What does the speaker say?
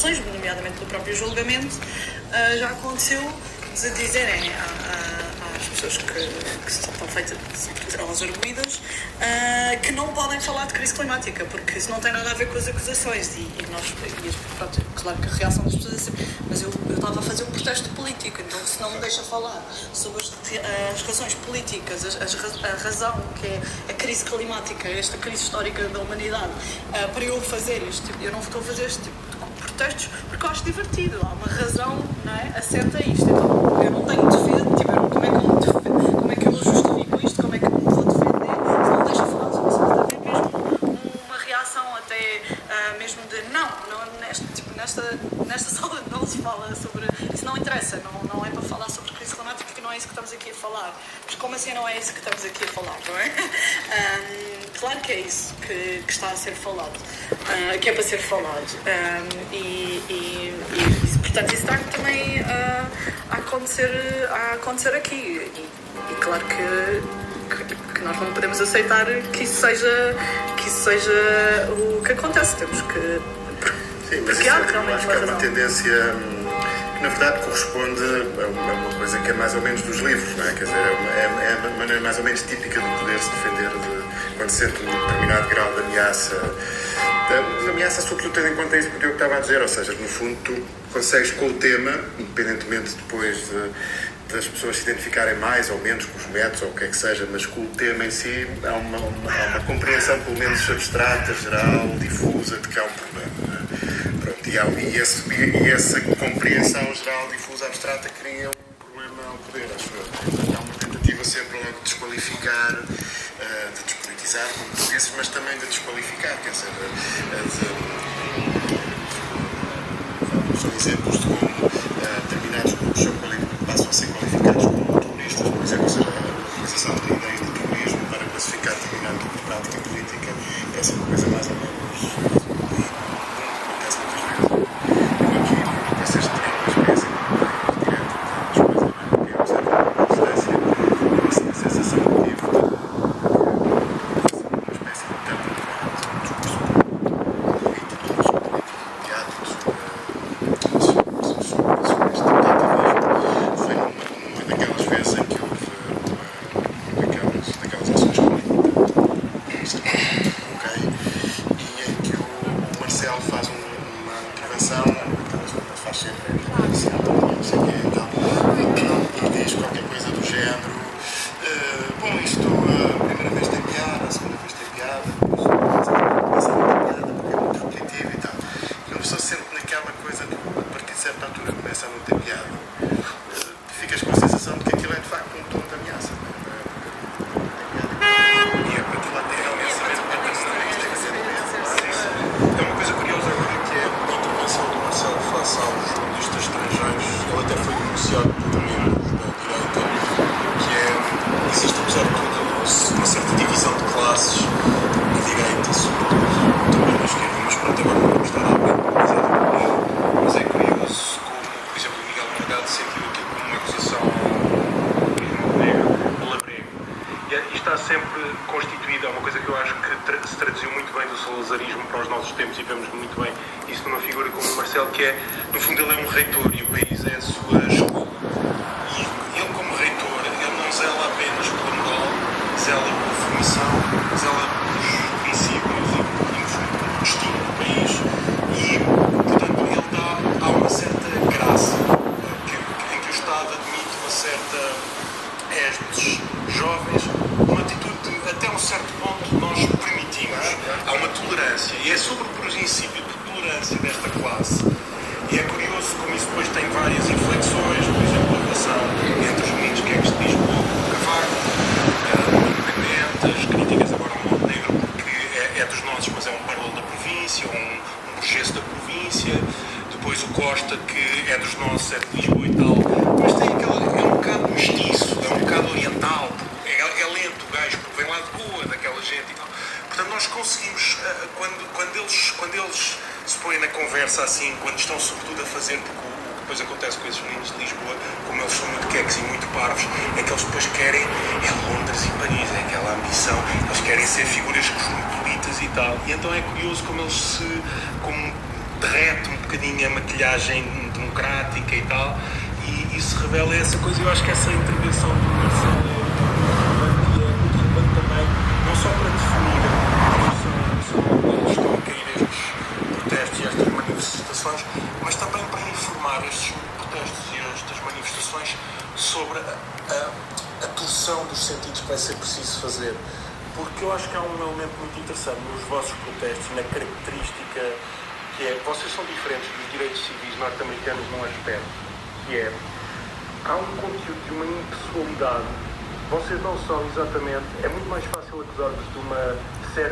nomeadamente do próprio julgamento, já aconteceu de dizerem às pessoas que estão feitas, aos arguidos, que não podem falar de crise climática, porque isso não tem nada a ver com as acusações. Pronto, claro que a reação das pessoas é sempre, mas eu estava a fazer um protesto político, então se não me deixa falar sobre as razões políticas, a razão que é a crise climática, esta crise histórica da humanidade, para eu fazer eu não estou a fazer este tipo de protestos porque eu acho divertido, há uma razão, não é, assenta isto, então eu não tenho defesa, como é que eu justifico isto, como é que eu vou defender, se não deixa falar sobre isso, mas deve mesmo uma reação até mesmo de nesta sala não se fala sobre, isso não interessa, não é para falar sobre crise climática porque não é isso que estamos aqui a falar, mas como assim não é isso que estamos aqui a falar, não é? Claro que é isso que está a ser falado, que é para ser falado, e portanto isso está também a acontecer aqui, e claro que nós não podemos aceitar que isso seja o que acontece, temos que... Sim, mas isso, acho que é uma tendência que na verdade corresponde a uma coisa que é mais ou menos dos livros, não é? Quer dizer, é uma maneira mais ou menos típica do poder se defender quando sente um determinado grau de ameaça. Ameaça sobretudo tendo em conta isso que eu estava a dizer, ou seja, no fundo tu consegues com o tema, independentemente depois das pessoas se identificarem mais ou menos com os métodos ou o que é que seja, mas com o tema em si há uma compreensão pelo menos abstrata, geral, difusa de que há um problema, não é? Pronto, e essa compreensão geral, difusa, abstrata cria um problema ao poder, acho eu. Há uma tentativa sempre logo de desqualificar, de despolitizar, como tu disse, mas também de desqualificar, quer dizer, são exemplos de como determinados grupos passam a ser qualificados como terroristas, por exemplo, ou seja, a utilização da ideia de terrorismo para classificar determinado tipo de prática política, essa é uma coisa mais ou menos acontece muitas vezes. Eu aqui não conheço este terreno, uma experiência direta das coisas, não é? Porque eu observo a distância, a sensação que tive de uma espécie de campo de discurso político, teatros, foi numa daquelas vezes em que houve daquelas ações políticas, ok? E em que o Marcelo faz uma intervenção, faz sempre não sei o quê e tal, e diz qualquer coisa do género, bom, isto a primeira vez tem piada, a segunda vez tem piada, depois começa a ter piada porque é muito repetitivo e tal. E uma pessoa sente naquela coisa que a partir de certa altura começa a não ter piada, ficas com a sensação de que aquilo é de facto um tom de ameaça. E é para aquilo lá ter ameaça mesmo, é uma coisa curiosa agora que é a intervenção do Marcelo face aos jornalistas estrangeiros. Ele até foi denunciado por membros da direita, que existe apesar de tudo uma certa divisão de classes na direita, sobretudo também na esquerda, mas pronto, agora não vamos estar a ver, mas é curioso como, por exemplo, o Miguel Morgado sentiu aquilo como uma acusação labrego. E está sempre constituída, é uma coisa que eu acho que se traduziu muito bem do salazarismo para os nossos tempos e vemos muito bem isso numa figura como o Marcelo, que é, no fundo, ele é um reitor e o país é a sua escola. E ele, como reitor, ele não zela apenas pela moral, zela pela formação, zela pelos princípios e pelo destino do país. E, portanto, há uma certa graça em que o Estado admite uma certa estes jovens, uma atitude até um certo ponto nós permitimos. Há uma tolerância e é sobre o princípio de tolerância desta classe. E é curioso como isso depois tem várias inflexões, por exemplo, a relação entre os meninos que é que se diz o Cavaco, independente, as críticas agora ao Montenegro, porque é dos nossos, mas é um parolo da província, um burguês da província. Depois o Costa, que é dos nossos, é de Lisboa e tal, mas tem é um bocado mestiço, é um bocado oriental, é lento o gajo, porque vem lá de boa, daquela gente e tal. Portanto, nós conseguimos, quando eles se põem na conversa assim, quando estão sobretudo a fazer, porque o que depois acontece com esses meninos de Lisboa, como eles são muito queques e muito parvos, é que eles depois querem, Londres e Paris, é aquela ambição, eles querem ser figuras cosmopolitas e tal. E então é curioso como eles como derrete um bocadinho a maquilhagem democrática e tal, e isso revela essa coisa. Eu acho que essa intervenção do Marcelo é muito relevante também, não só para definir onde estão a cair estes protestos e estas manifestações, mas também para informar estes protestos e estas manifestações sobre a torção dos sentidos que vai ser preciso fazer. Porque eu acho que há um elemento muito interessante nos vossos protestos e na característica que é, vocês são diferentes dos direitos civis norte-americanos num aspecto, que é, há um conteúdo de uma impessoalidade. Vocês não são exatamente, é muito mais fácil acusar-vos de uma